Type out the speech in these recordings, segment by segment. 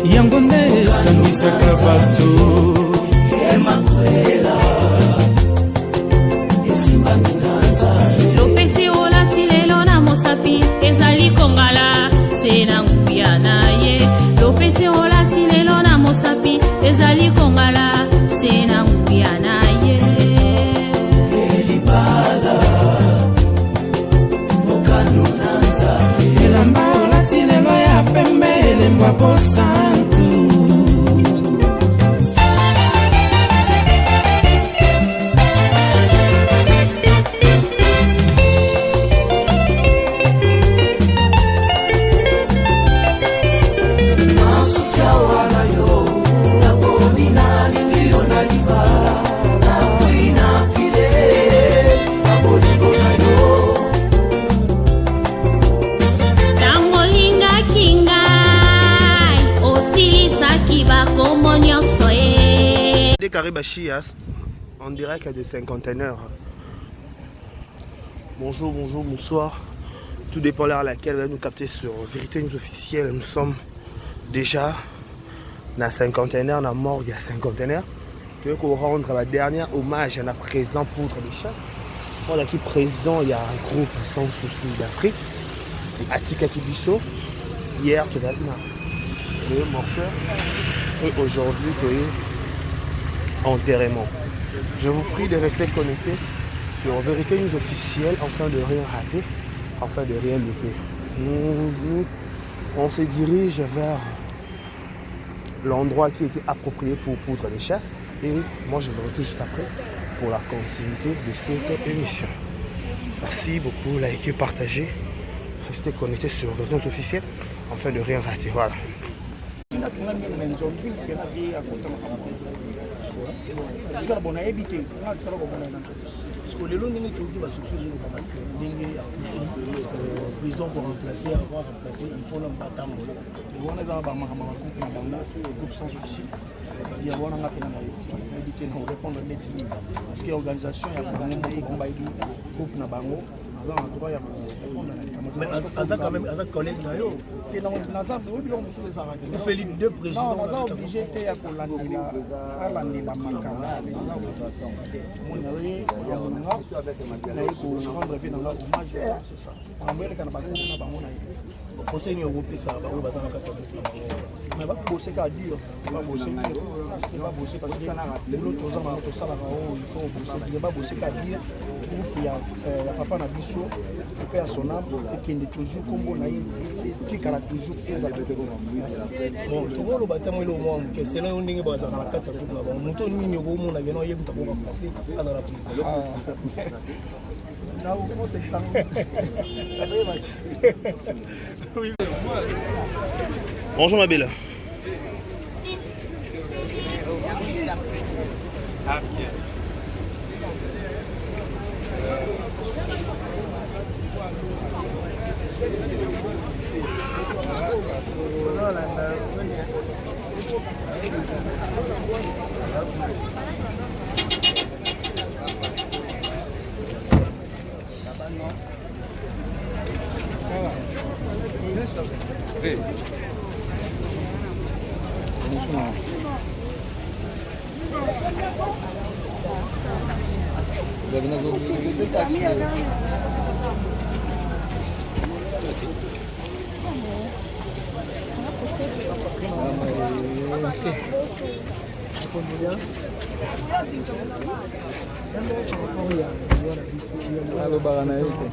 yango nde esangisaka bato emakwela esimbami na nzambe lopeti olati lelo na mosapi ezali kongala se na nguya na ye lopeti olati lelo na mosapi ezali kongala se na nguya na ye elibala mokano na nzambe elamba olati lelo ya pembe elembwa posantu Bachias en direct de Cinquantenaire. Bonjour, bonjour, bonsoir. Tout dépend de l'heure à laquelle vous allez nous capter sur Vérité News officielle. Nous sommes déjà dans Cinquantenaire, dans la morgue à Cinquantenaire. Je veux qu'on rendre la dernière hommage à la président Poudre des Chasses. Voilà qui président, il y a un groupe sans souci d'Afrique. Atika Kibiso. Hier, qui est le morteur. Et aujourd'hui, enterrement. Je vous prie de rester connectés sur Vérité News officielle afin de rien rater, afin de rien louper. On se dirige vers l'endroit qui était approprié pour Poudre des Chasses et moi je vous retrouve juste après pour la continuité de cette émission. Merci beaucoup, likez, partagez, restez connectés sur Vérité News officielle afin de rien rater. Voilà. Parce que les longs n'est pas va succès de combattre président pour remplacer, avoir remplacé, il faut l'en battre. On est dans groupe sans souci. Il y a un répondre net parce que l'organisation il y a groupe Nabango. Mais quand même, à collègue vous faites les deux présidents. On a obligé de conseil européen ça va au bazar mais va bosser qu'à dire va bosser parce que l'autre ans on ça là il faut bosser va bosser qu'à dire il y a papa na biso pe à son âme et qui est toujours comme on a c'est qu'à toujours bon tout le bâtiment le moins que c'est là on est bazar na kati tout là bon moto nini au monde na geno yebu tapo remplacer à la prise de là on c'est ça oui. Bonjour ma belle. Halo barana yote.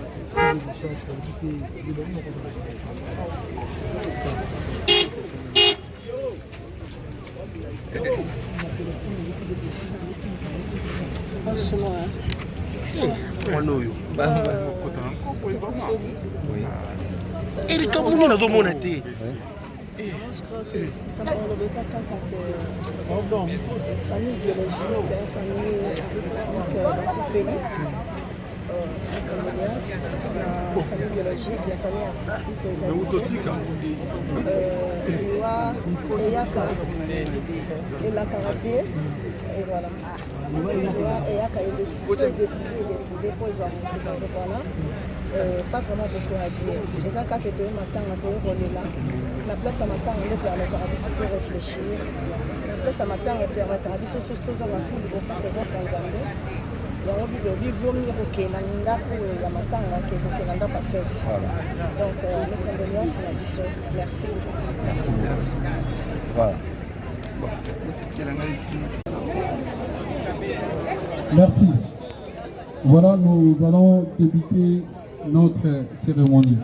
Il comme nous dans mon été. Je crois que comme on le ça quand famille biologique, famille artistique, Ophélie, la famille biologique, la famille artistique, les Eyaka et la karaté, et voilà. Eyaka est décidé pour les voilà. pas vraiment beaucoup à dire. C'est ça quand tu es matin, tu es relé là. La place à matin, on est pour aller pour réfléchir. La place à matin, on est pour aller sur ce ensemble de ça présent en Zambie. Il y a un peu de vomir au Kenya, il y a matin qui est pas fait. Donc, les condoléances, c'est la mission. Merci beaucoup. Merci. Voilà. Merci. Voilà, nous allons débuter notre cérémonie.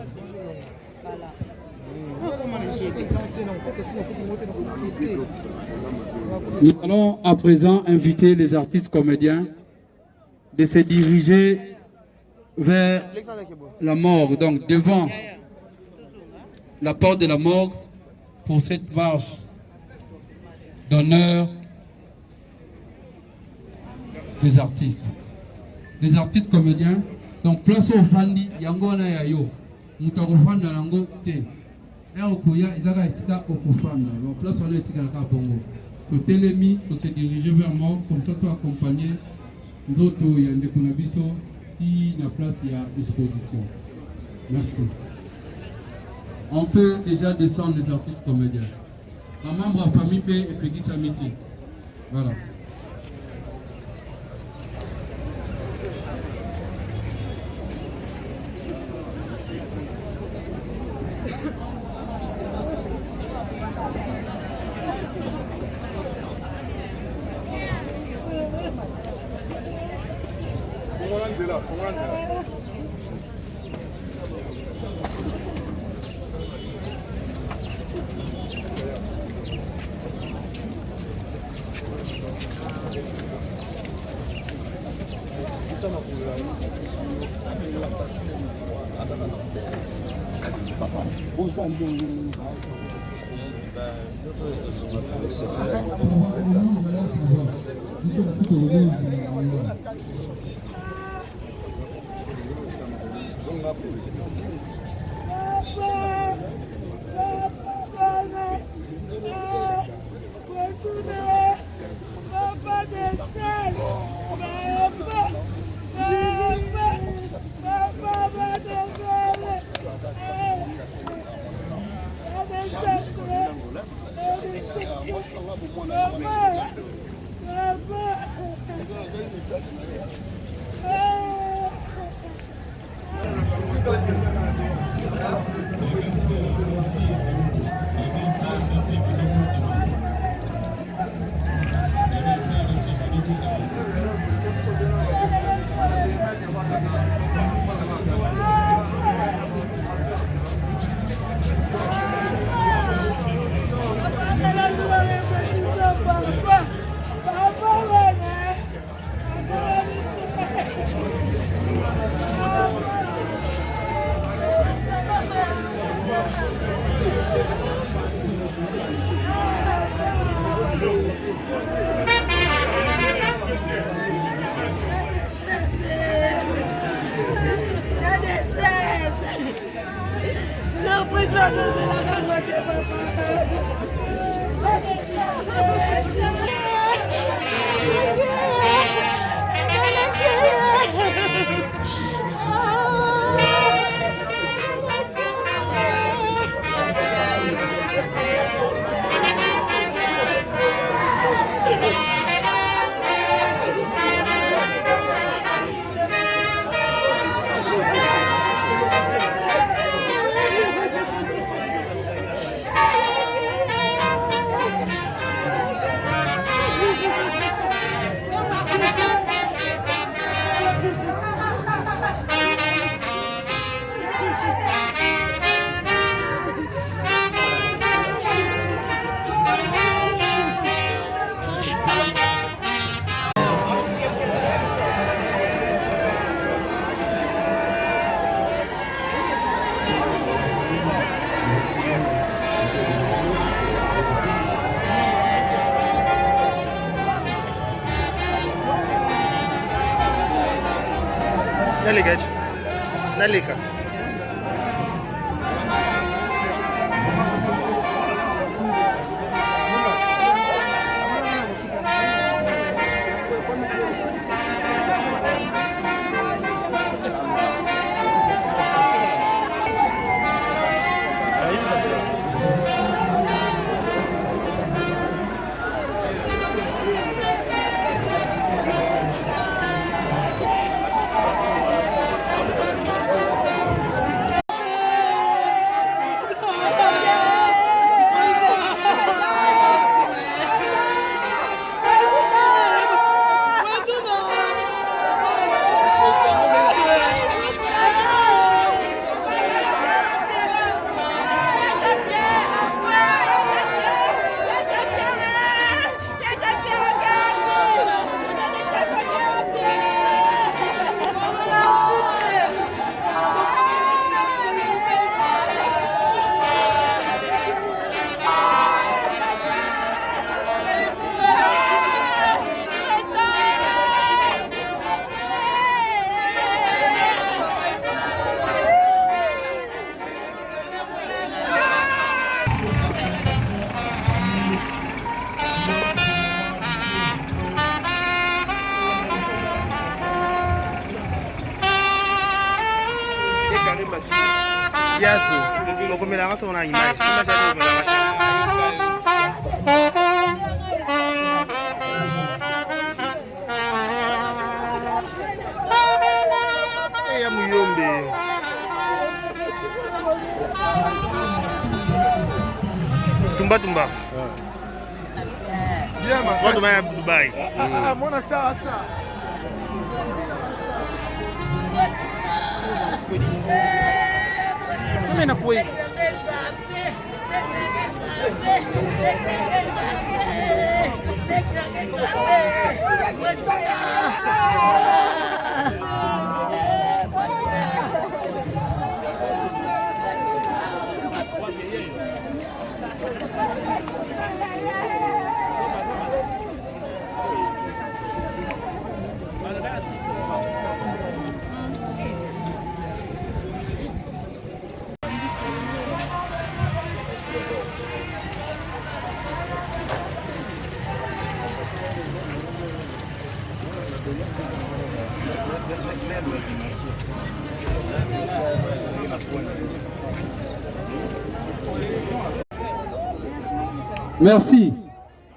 Nous allons à présent inviter les artistes comédiens de se diriger vers la morgue, donc devant la porte de la morgue pour cette marche d'honneur des artistes. Les artistes comédiens, donc place au fandi, yangona ya yo, mutakufanda nango te. Et au kuya, izaka estika au kufanda. Donc place on est estika la kabongo. Au télémi, pour se diriger vers moi, comme ça tu accompagner Nzoto yande kunabiso si la place il y a exposition. Merci. On peut déjà descendre les artistes comédiens. Un membre de famille peut et Peggy Samiti. Voilà. Nalika. Yasu. Lokomelanga so na imai. Sima cha lokomelanga. Ya muyombe. Tumba. Bien, ma Watu maya Dubai. mon star. Kama inakuwa Merci.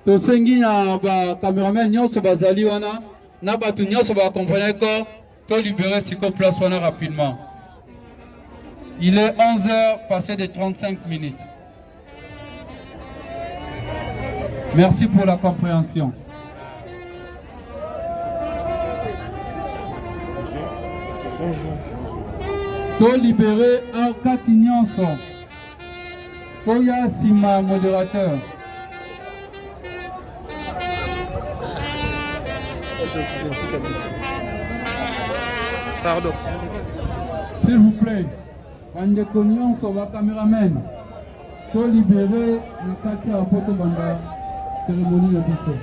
Tosengi na ba cameraman nyonso bazali wana na batu nyonso ba accompagner ko to libérer siko place wana rapidement. Il est 11h passé de 35 minutes. Merci pour la compréhension. To libérer un kati nyonso. Koya Sima modérateur. Pardon. S'il vous plaît, bandeko nyonso ba cameraman, to libérer na kati ya poto banda cérémonie na biso.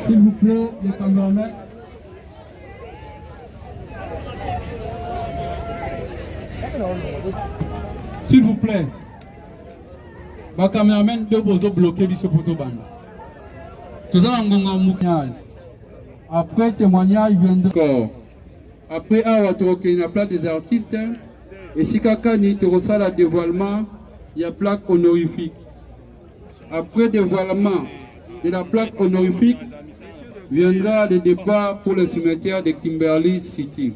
S'il vous plaît, les caméramans. S'il vous plaît, les caméramans doivent bloquer ce photo bande. Tout ça dans témoignage. Après témoignage viendra. Après avoir troqué la plaque des artistes, et si quelqu'un n'y reçoit le dévoilement, il y a plaque honorifique. Après dévoilement de la plaque honorifique, viendra le départ pour le cimetière de Kimberley City.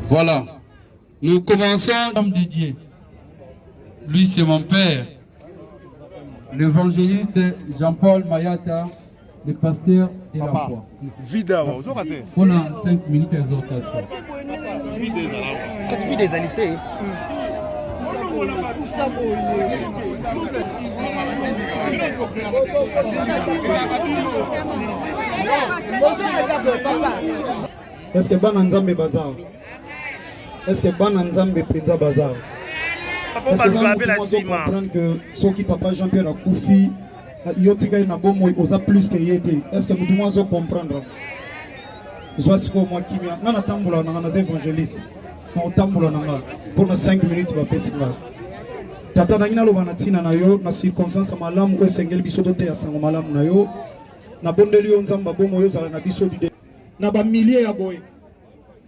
Voilà. Nous commençons l'homme dédié. Lui, c'est mon père. L'évangéliste Jean-Paul Mayata, le pasteur de la foi. On a 5 minutes d'exhortation. Quand tu vis des alités. Est-ce que Bana Nzambe Bazar? Est-ce que Bana Nzambe Prinza Bazar? Est-ce que vous comprendre que ceux qui papa Jean-Pierre Akoufi, Yotika na bomo osa plus que yete. Est-ce que vous comprendre? Zoasiko moi qui vient. Nana tamboula na évangéliste. Na tamboula na pour 5 minutes va pesinga. Tata na ngina lo banatina na yo na circonstance malamu ko sengel bisoto te ya sango malamu na yo. Na bondeli yo nzamba bomo yo zala na biso di na ba milliers ya boy.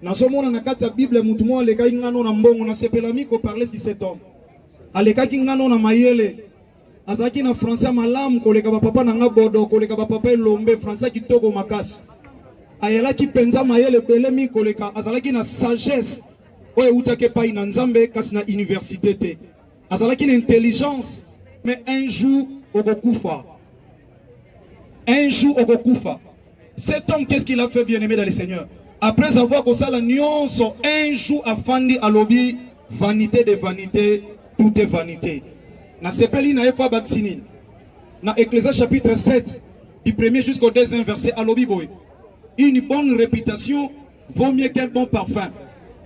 Na somona na kati ya Bible mutu mo aleka ngano na mbongo na sepelami ko parler sur cet homme. Aleka ki ngano na mayele. Azaki na français malamu ko leka ba papa na ngabodo ko leka ba papa lombe français kitoko makasi. Ayela ki penza mayele belemi ko leka azalaki na sagesse. Oye utake pa ina nzambe kasi na université te. Azalaki na intelligence mais un jour okokufa. Un jour okokufa. Cet homme, qu'est-ce qu'il a fait, bien-aimé dans le Seigneur? Après avoir causé la nuance, un jour a fandi à lobby, vanité de vanité, tout est vanité. Na sepeli na pas vacciné. Na Ecclésiaste chapitre 7, du premier jusqu'au deuxième verset à lobby boy. Une bonne réputation vaut mieux qu'un bon parfum.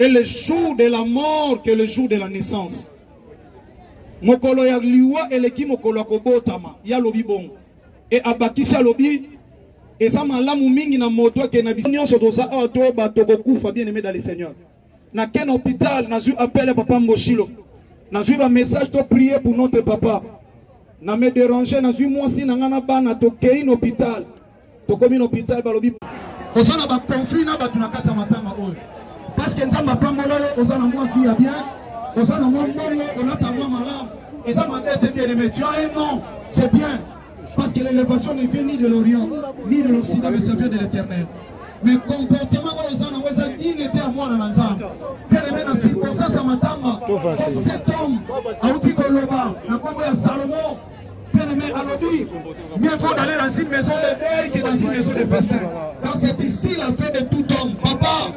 Et le jour de la mort que le jour de la naissance. Mokolo ya liwa eleki mokolo ya kobotama ya lobby bon. Et abakisi à lobby. Et ça m'a la mingi na moto ke na binyonso doza auto ba toko kufa bien aimé dans le Seigneur. na ken hôpital nazui appel papa Mboshilo nazui ba message to prier pour notre papa na me déranger nazui mwasi na ngana bana to kei na hôpital to komi na hôpital balobi ozana ba conflit na batu na kata matanga oyo parce que nzamba pambola yo ozana mwa bien bien ozana mwa mbongo onata mwa malamu eza mabete bien aimé tu as un nom c'est bien parce que l'élévation ne vient ni de l'Orient ni de l'Occident mais ça vient de l'Éternel. Mais comportement ozana weza il était à moi dans l'ensemble bien aimé na circonstance à matanga cet homme auti koloba na kombo ya Salomon bien aimé alobi mieux vaut d'aller dans une maison de deuil que dans une maison de festin car c'est ici la fin de tout homme. Papa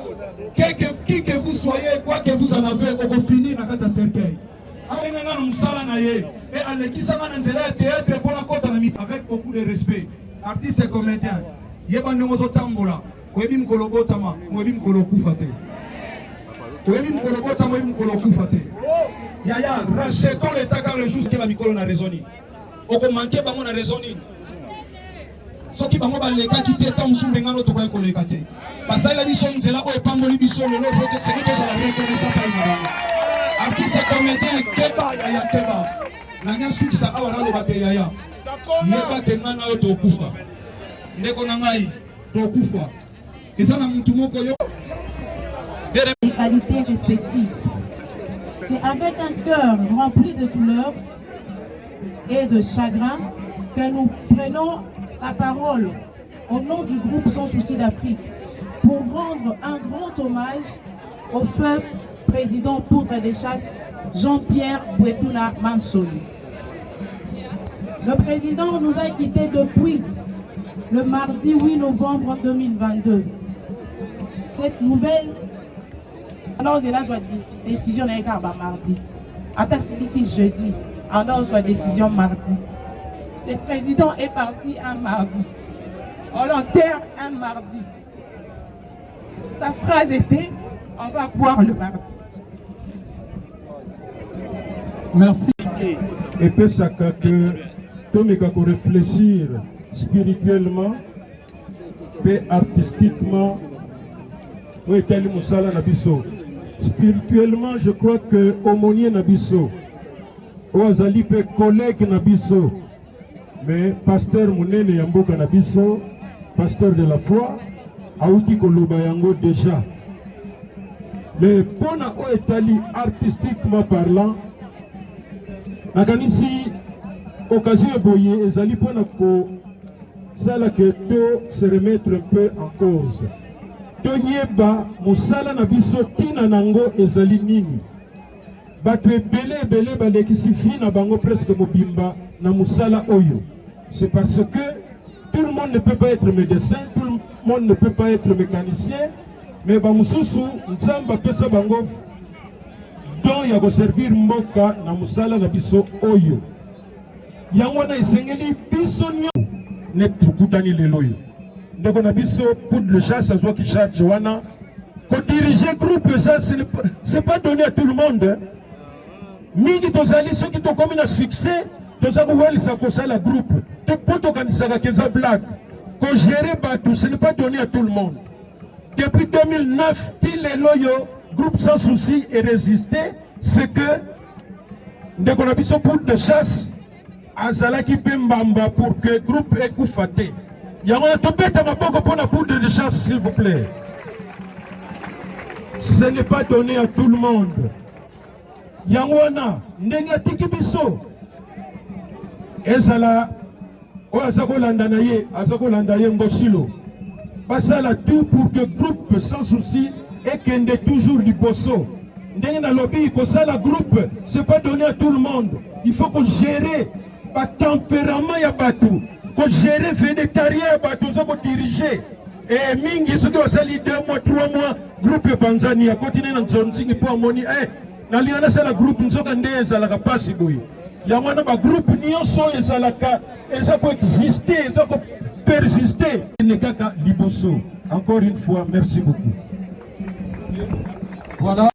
qui que vous soyez quoi que vous en avez on va finir na kata cercueil avec beaucoup de respect artiste et comédien yeba ndongo tambola oyebi mkolo botama oyebi mkolo kufate oyebi mkolo botama oyebi mkolo kufate yaya rachetons l'état car le jour que ba mikolo na raisonner oko manquer bango na raisonner soki bango ba leka kité tant musumbe ngano to kwa koleka te basala biso nzela o epamboli biso lelo vote c'est que ça la reconnaissance par une artiste et comédien keba yaya keba nanya suki sa awara lo bate yaya yeba ke ngana yo to kufa ndeko na ngai to kufa ezana mutu moko yo qualités respectives. C'est avec un cœur rempli de douleur et de chagrin que nous prenons la parole au nom du groupe Sans Souci d'Afrique pour rendre un grand hommage au feu président Poudre des Chasses Jean-Pierre Bouetouna Mansoni. Le président nous a quittés depuis le mardi 8 novembre 2022. Cette nouvelle alors c'est là soit décision n'est qu'à mardi. Attends c'est jeudi. Alors soit décision mardi. Le président est parti un mardi. On l'enterre un mardi. Sa phrase était on va voir le mardi. Merci. Et puis chacun que tout le monde réfléchir spirituellement et artistiquement. Oui, quel musala nabiso. Spirituellement, je crois que aumônier nabiso, Oazali pe collègue nabiso, mais pasteur Mounene Yamboka nabiso, pasteur de la foi, Aouti Koloba Yango déjà. Mais pour Oetali artistiquement parlant, Nakanisi occasion boye ezali pour ça que tout se remettre un peu en cause. Tonyeba musala na biso tina nango ezali nini bato ebele balekisi fi na bango presque mobimba na musala oyo. C'est parce que tout le monde ne peut pas être médecin, tout le monde ne peut pas être mécanicien, mais bamususu nzamba pesa bango don ya ko servir mboka na musala na biso oyo yango na esengeli biso nyo ne tukutani lelo yo ndeko na biso pour le chasse à qui charge wana ko diriger groupe ça c'est pas donné à tout le monde mingi tozali ceux qui to comme na succès toza ko welisa ko sala groupe to poto kanisaka keza blague ko gérer batou ce n'est pas donné à tout le monde. Depuis 2009 til lelo yo groupe Sans Souci et résister, c'est que ndeko na biso pour de chasse azalaki pembamba pour que groupe ekufate. Yango na tobeta maboko pona pour de chasse s'il vous plaît. Ce n'est pas donné à tout le monde. Yango na ndenge tiki biso ezala o azako landa na ye azako landa ye Mboshilo. Basala tout pour que groupe Sans Souci et kende toujours du bosso. Ndenge na lobby ko sala groupe, c'est pas donné à tout le monde. Il faut qu'on gère pas tempérament ya batou, qu'on gère végétarien ya batou, ça qu'on diriger. Et mingi ce que sali 2 mois 3 mois groupe Tanzania continue na Zonzingi pour moni na liana sala groupe nzoka ndeza la kapasi boy. Ya mwana ba groupe nyonso ezalaka eza ko exister, eza ko persister. Nekaka liboso. Encore une fois, merci beaucoup. Voilà.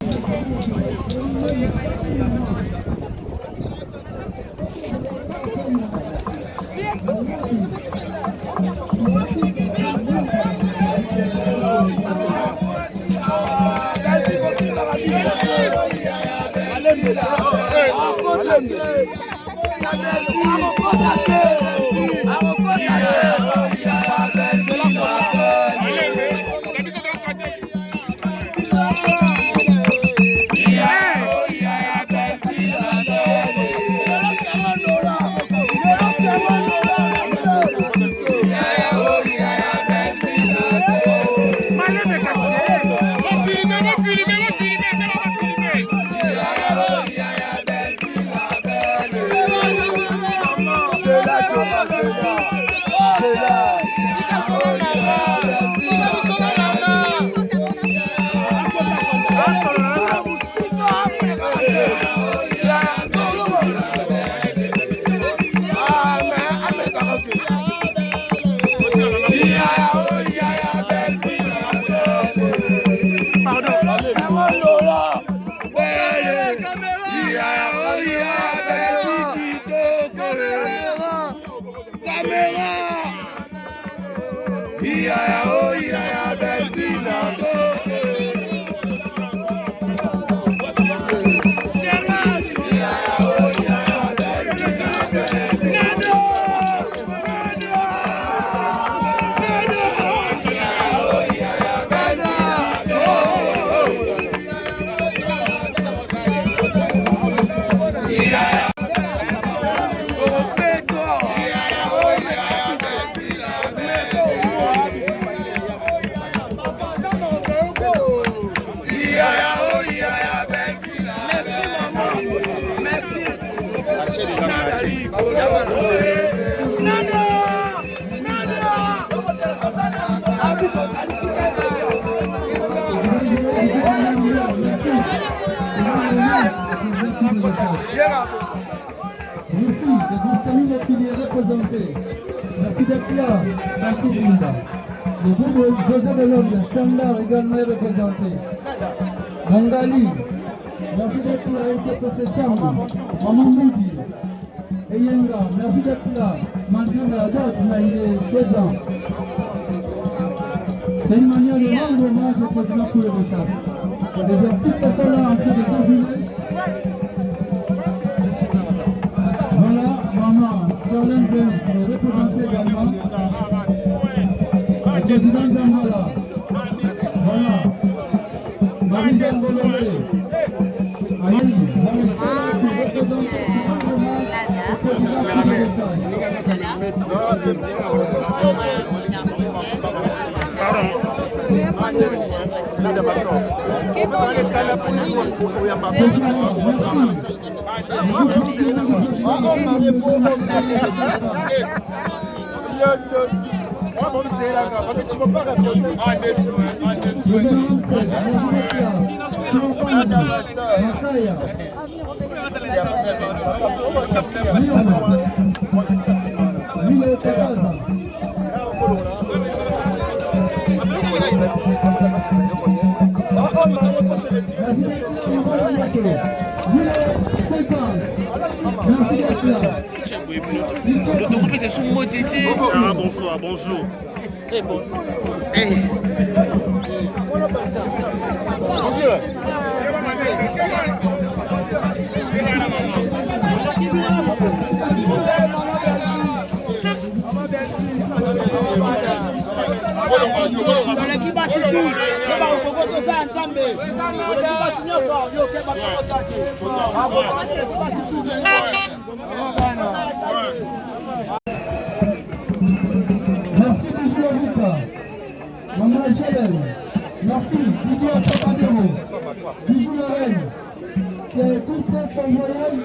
Merci d'être là, merci Linda. Le groupe José de l'Homme, Standard également est représenté. Mangali, merci d'être là, Eke Tango, Maman Moudi, Eyenga, merci d'être là. Mandela Adat, il est 2 ans. C'est une manière de rendre hommage au président pour le recherche. Les artistes sont là en train de défiler. Voilà, maman, Charlène Benz, représentée également. Le président Zambala. Voilà. Marie-Jeanne Boloré. Aïe, Alexandre, qui représente le président de Bonsoir, bonjour. Et bonjour. Merci Bijou Abuka, Maman Hélène, merci Didier Papadero, Bijou Lorraine, qui a écouté son voyage.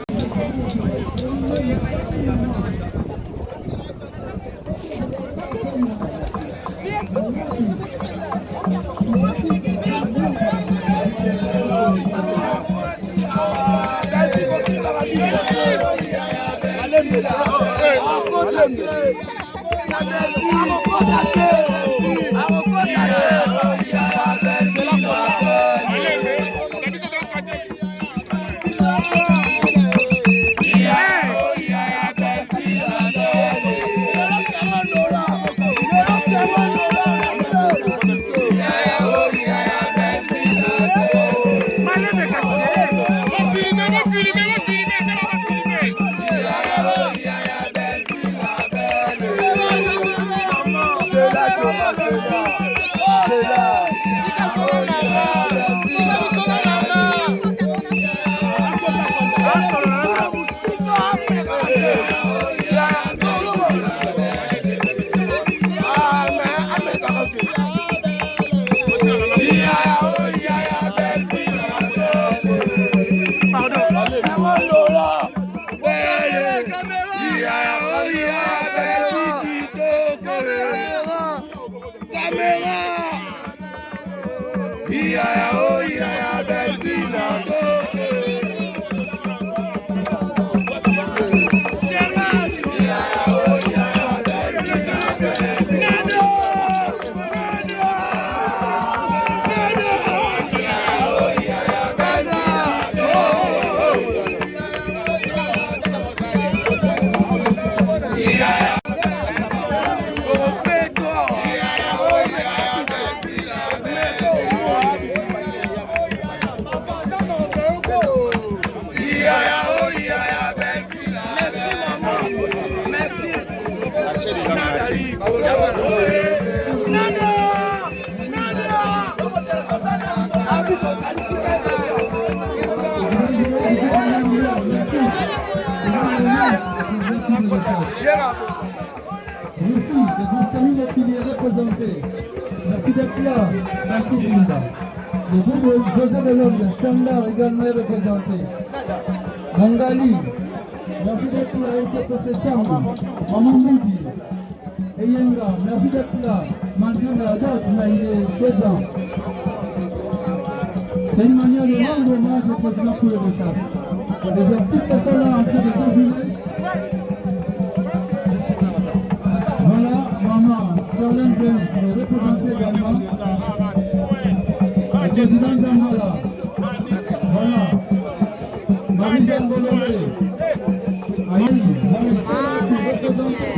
Samy qui est représenté. Merci d'être là. Merci Linda. Le groupe José de Londres, Standard également est représenté. Mangali. Merci d'être là. ETPC Tango. Maman Moudi. Eyenga. Merci d'être là. Malgré la date, mais il est présent. C'est une manière de rendre hommage au président pour le retard. Les artistes sont là en train de défiler. Voilà, maman, Charlène Benz, représentée également. Le président d'Amala. Voilà. Marie-Jeanne Bolloré. Aïe, Alexia qui représente le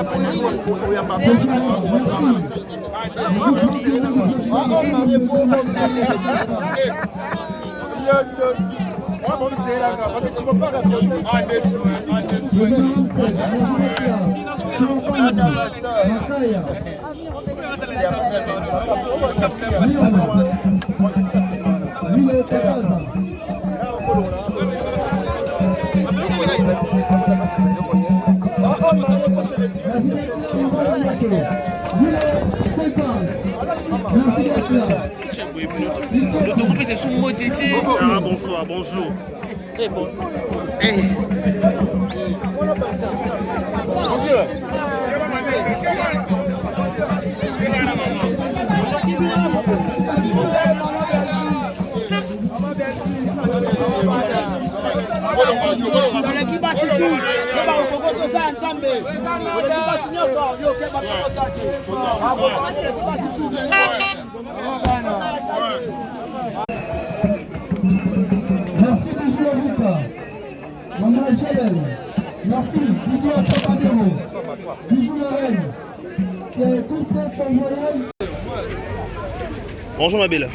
président pour le Bonsoir, bonjour. Hey, bonjour. Hey. Merci Bijou Avuka, Maman Hélène, merci Didier Papadero, Bijou Lorraine, qui a écouté son voyage. Bonjour ma belle.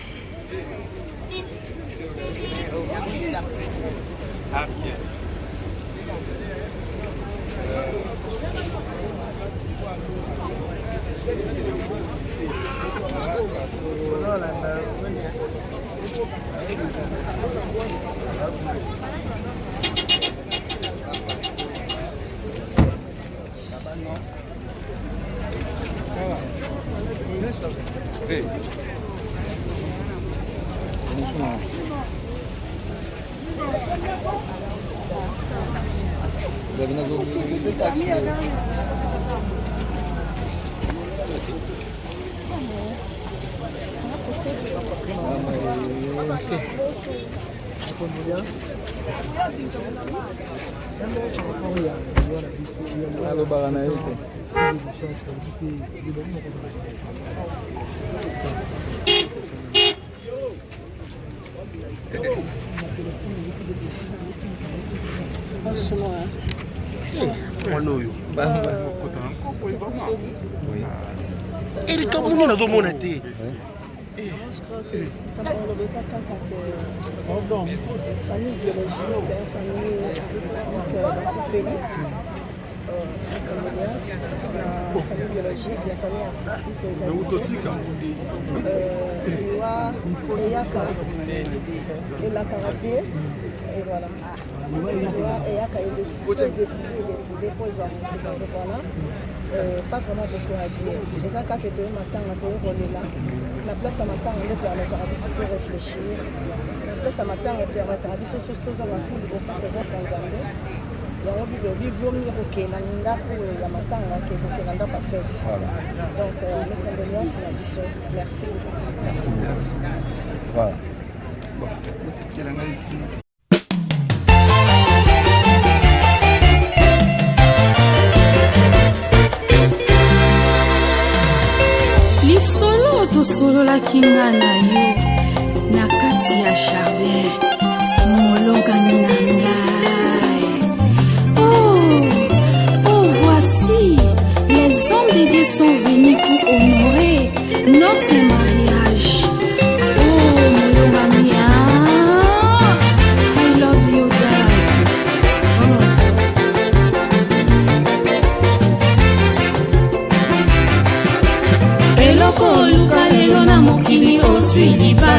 Halo bagana yote. Il est comme on a demandé. Je crois que on le ça quand famille biologique, famille artistique, la famille biologique, la famille artistique, les Eyaka et la karaté, et voilà. Eyaka est décidé pour les voilà. Pas vraiment beaucoup à dire. C'est ça quand tu es matin, là. La place à matin, on est pour réfléchir. La place à matin, on est pour réfléchir. Il vaut mieux que la donc, mes condoléances, merci. Merci. Voilà. lisolo tosololaki nga na yo na kati ya jardin molongani na ngai. Oh, voici les hommes de Dieu sont venus pour honorer notre mariage. Oh, molongani, I love you, Dad. Eloko luka lelo na mokili suis libre.